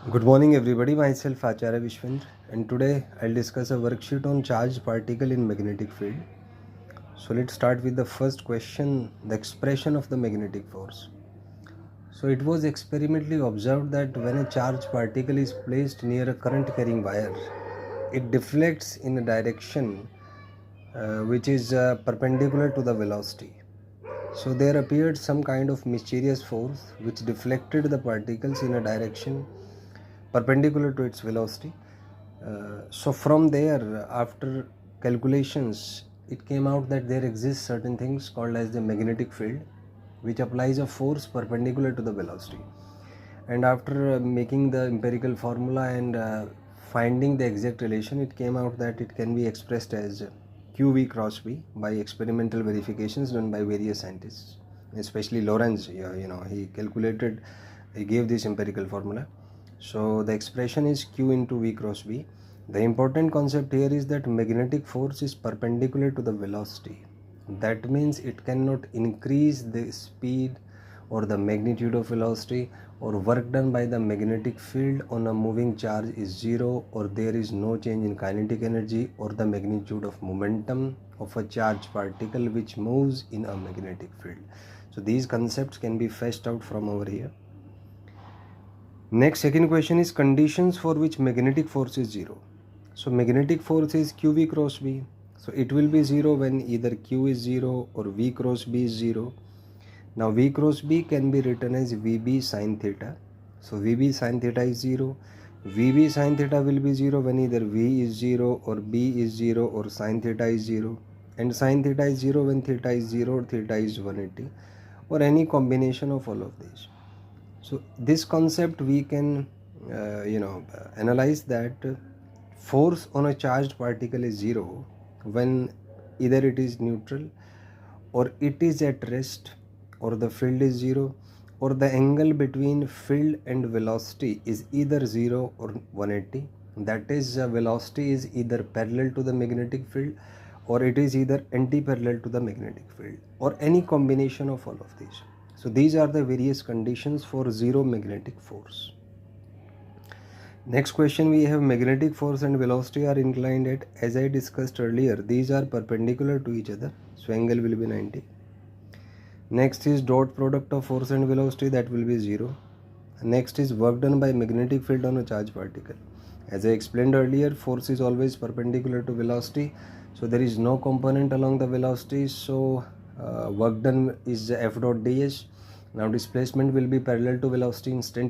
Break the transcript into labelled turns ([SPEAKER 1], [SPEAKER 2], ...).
[SPEAKER 1] Good morning everybody, myself Acharya Vishvendra, and today I'll discuss a worksheet on charged particle in magnetic field. So let's start with the first question, the expression of the magnetic force. So it was experimentally observed that when a charged particle is placed near a current carrying wire, it deflects in a direction which is perpendicular to the velocity. So there appeared some kind of mysterious force which deflected the particles in a direction perpendicular to its velocity. So from there, after calculations, it came out that there exists certain things called as the magnetic field, which applies a force perpendicular to the velocity. And after making the empirical formula and finding the exact relation, it came out that it can be expressed as QV cross B by experimental verifications done by various scientists, especially Lorentz. He calculated, he gave this empirical formula. So the expression is Q into V cross B. The important concept here is that magnetic force is perpendicular to the velocity. That means it cannot increase the speed or the magnitude of velocity, or work done by the magnetic field on a moving charge is zero, or there is no change in kinetic energy or the magnitude of momentum of a charged particle which moves in a magnetic field. So these concepts can be fetched out from over here. Next, second question is conditions for which magnetic force is zero. So magnetic force is QV cross B. So it will be zero when either Q is zero or V cross B is zero. Now V cross B can be written as VB sin theta. So VB sin theta is 0. VB sin theta will be 0 when either V is 0 or B is 0 or sin theta is 0. And sin theta is 0 when theta is 0 or theta is 180, or any combination of all of these. So this concept we can analyze that force on a charged particle is 0 when either it is neutral, or it is at rest, or the field is 0, or the angle between field and velocity is either 0 or 180. That is, velocity is either parallel to the magnetic field, or it is either anti-parallel to the magnetic field, or any combination of all of these. So these are the various conditions for zero magnetic force. Next question, we have magnetic force and velocity are inclined at, as I discussed earlier, these are perpendicular to each other, so angle will be 90. Next is dot product of force and velocity, that will be 0. Next is work done by magnetic field on a charged particle. As I explained earlier, force is always perpendicular to velocity, so there is no component along the velocity, so work done is F dot ds. Now displacement will be parallel to velocity instant